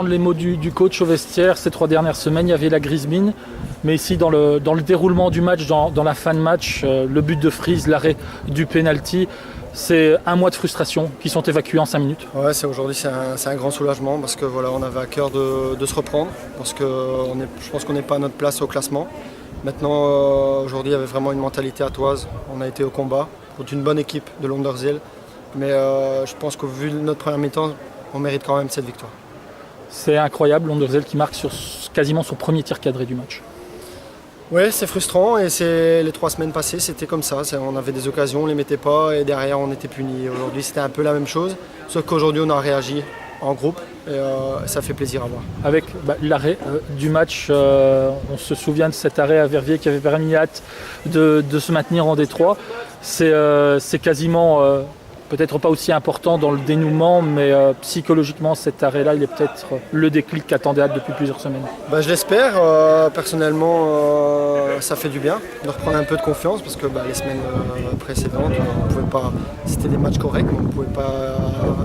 reprendre les mots du coach au vestiaire, ces 3 dernières semaines, il y avait la grise mine. Mais ici, dans le déroulement du match, dans la fin de match, le but de Freeze, l'arrêt du penalty, c'est un mois de frustration qui sont évacués en 5 minutes. Ouais, aujourd'hui, c'est un grand soulagement parce que voilà, on avait à cœur de se reprendre. Parce que je pense qu'on n'est pas à notre place au classement. Maintenant, aujourd'hui, il y avait vraiment une mentalité attoise. On a été au combat contre une bonne équipe de Londerzeel. Mais je pense qu'au vu de notre première mi-temps, on mérite quand même cette victoire. C'est incroyable, Londerzeel qui marque sur quasiment son premier tir cadré du match. Oui, c'est frustrant et les 3 semaines passées, c'était comme ça. On avait des occasions, on ne les mettait pas et derrière, on était punis. Aujourd'hui, c'était un peu la même chose, sauf qu'aujourd'hui, on a réagi en groupe et ça fait plaisir à voir. Avec l'arrêt du match, on se souvient de cet arrêt à Verviers qui avait permis à Hâte de se maintenir en Détroit. C'est quasiment... peut-être pas aussi important dans le dénouement, mais psychologiquement, cet arrêt-là, il est peut-être le déclic qu'attendait Hâte depuis plusieurs semaines. Je l'espère. Personnellement, ça fait du bien de reprendre un peu de confiance parce que les semaines précédentes, on pouvait pas. C'était des matchs corrects, mais on ne pouvait pas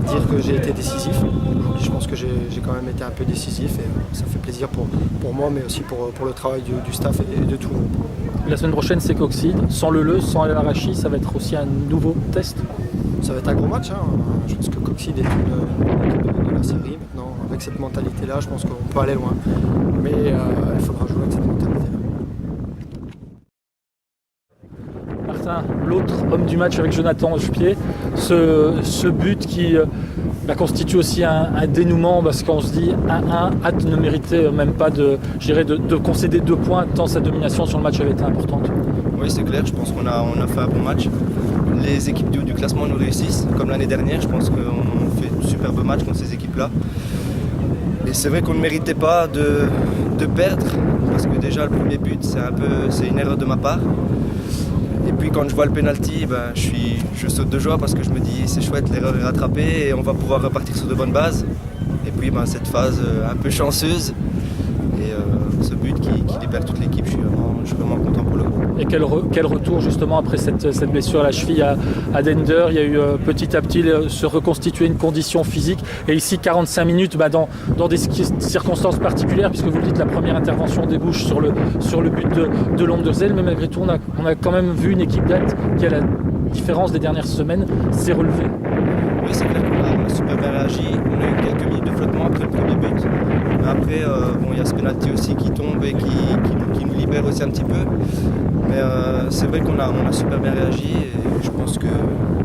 dire que j'ai été décisif. Aujourd'hui, je pense que j'ai quand même été un peu décisif et ça fait plaisir pour moi, mais aussi pour le travail du staff et de tout le monde. La semaine prochaine, c'est Coxide. Sans le sans El Arachi, ça va être aussi un nouveau test. Ça va être un gros match. Je pense que Coxide est une équipe de la série. Maintenant, avec cette mentalité-là, je pense qu'on peut aller loin. Mais il faudra jouer avec cette mentalité-là. Martin, l'autre homme du match avec Jonathan Hochepied, ce but qui constitue aussi un dénouement parce qu'on se dit 1-1, Hâte ne méritait même pas de concéder 2 points tant sa domination sur le match avait été importante. Oui, c'est clair, je pense qu'on a fait un bon match. Les équipes du classement nous réussissent, comme l'année dernière. Je pense qu'on fait de superbes matchs contre ces équipes-là. Et c'est vrai qu'on ne méritait pas de perdre, parce que déjà le premier but, c'est une erreur de ma part. Et puis quand je vois le penalty, je saute de joie parce que je me dis c'est chouette, l'erreur est rattrapée et on va pouvoir repartir sur de bonnes bases. Et puis cette phase un peu chanceuse et ce but qui libère toute l'équipe, je suis vraiment content pour le groupe. Et quel retour justement après cette blessure à la cheville à Dender. Il y a eu petit à petit se reconstituer une condition physique. Et ici 45 minutes dans des circonstances particulières, puisque vous le dites, la première intervention débouche sur le but de Londerzeel. Mais malgré tout, on a quand même vu une équipe d'Hâte qui, à la différence des dernières semaines, s'est relevée. Oui, c'est clair qu'on a super bien réagi. On a eu quelques minutes de flottement après le premier but. Mais après, il y a ce penalty aussi qui tombe et qui nous libère aussi un petit peu. Mais c'est vrai qu'on a super bien réagi et je pense que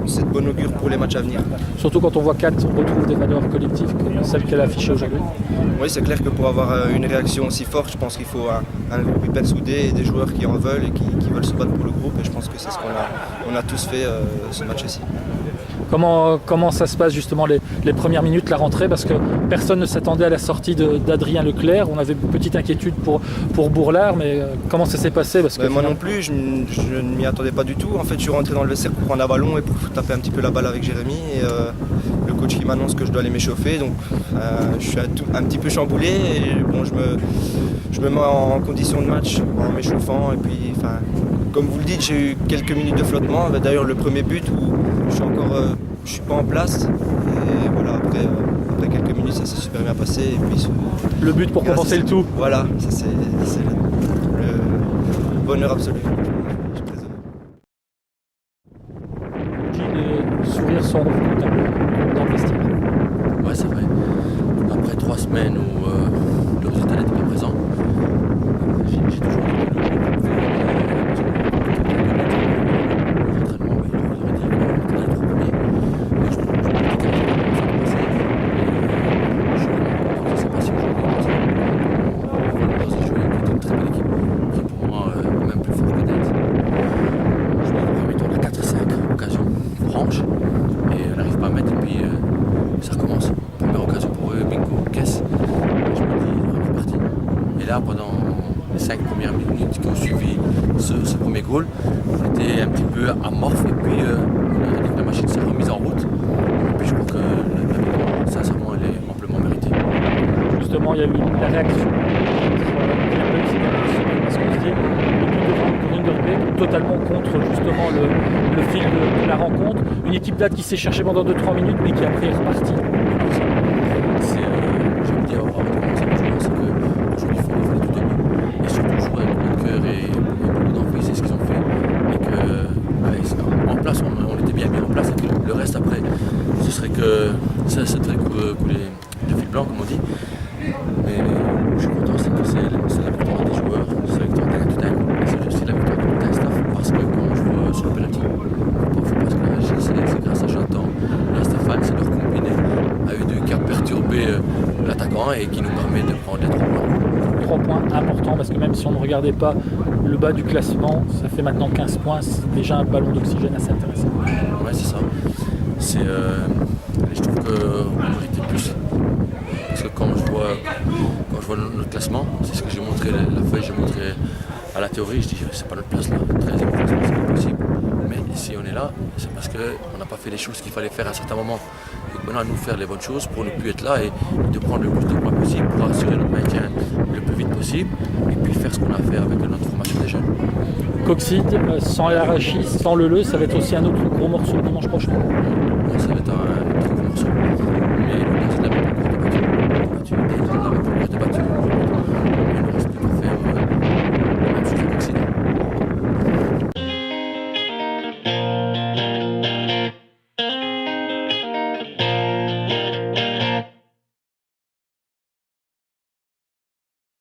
c'est de bon augure pour les matchs à venir. Surtout quand on voit qu'Hâte retrouve des valeurs collectives comme celles qu'elle a affichées aujourd'hui. Oui, c'est clair que pour avoir une réaction aussi forte, je pense qu'il faut un groupe hyper soudé et des joueurs qui en veulent et qui veulent se battre pour le groupe. Et je pense que c'est ce qu'on a tous fait ce match-ci. Comment ça se passe justement les premières minutes, la rentrée, parce que personne ne s'attendait à la sortie d'Adrien Leclerc. On avait une petite inquiétude pour Bourlard, mais comment ça s'est passé parce que moi non plus, je ne m'y attendais pas du tout. En fait, je suis rentré dans le vestiaire pour prendre un ballon et pour taper un petit peu la balle avec Jérémy. Et le coach qui m'annonce que je dois aller m'échauffer, donc je suis un petit peu chamboulé. Et bon, je me mets en condition de match en m'échauffant. Et puis, comme vous le dites, j'ai eu quelques minutes de flottement. D'ailleurs, le premier but où je suis pas en place. Et voilà, après quelques minutes, ça s'est super bien passé. Et puis, le but pour compenser le tout. Voilà, ça c'est le bonheur absolu. Je suis très heureux. Les sourires sont revenus dans le vestiaire. Ouais, c'est vrai. Après 3 semaines où le résultat n'était pas présent, j'ai toujours et on n'arrive pas à mettre et puis ça recommence. Première occasion pour eux, bingo, caisse. Et je me dis, on est reparti. Et là, pendant les 5 premières minutes qui ont suivi ce premier goal, on était un petit peu amorphe et puis la machine s'est remise en route. Et puis je crois que la victoire, sincèrement, elle est amplement méritée. Justement, il y a eu la réaction. Parce qu'on se dit, le but de Rinderbeek, totalement contre justement le fil de la rencontre. Une équipe d'Hâte qui s'est cherchée pendant 2-3 minutes, mais qui après est repartie. Je veux dire, points. 3 points importants parce que même si on ne regardait pas le bas du classement, ça fait maintenant 15 points, c'est déjà un ballon d'oxygène assez intéressant. Ouais, c'est ça. Je trouve qu'on méritait plus. Parce que quand je vois notre classement, c'est ce que j'ai montré, la feuille, j'ai montré à la théorie, je dis c'est pas notre place là, 13e classement, c'est pas possible. Mais si on est là, c'est parce qu'on n'a pas fait les choses qu'il fallait faire à un certain moment. Donc maintenant à nous faire les bonnes choses pour ne plus être là et de prendre le plus de points possible pour assurer notre maintien le plus vite possible et puis faire ce qu'on a à faire avec notre formation des jeunes. Coxide, sans Arachi, sans Leleu, ça va être aussi un autre gros morceau dimanche prochain. Non, ça va être un très gros morceau. Mais le Coxide n'avait pas encore de battu.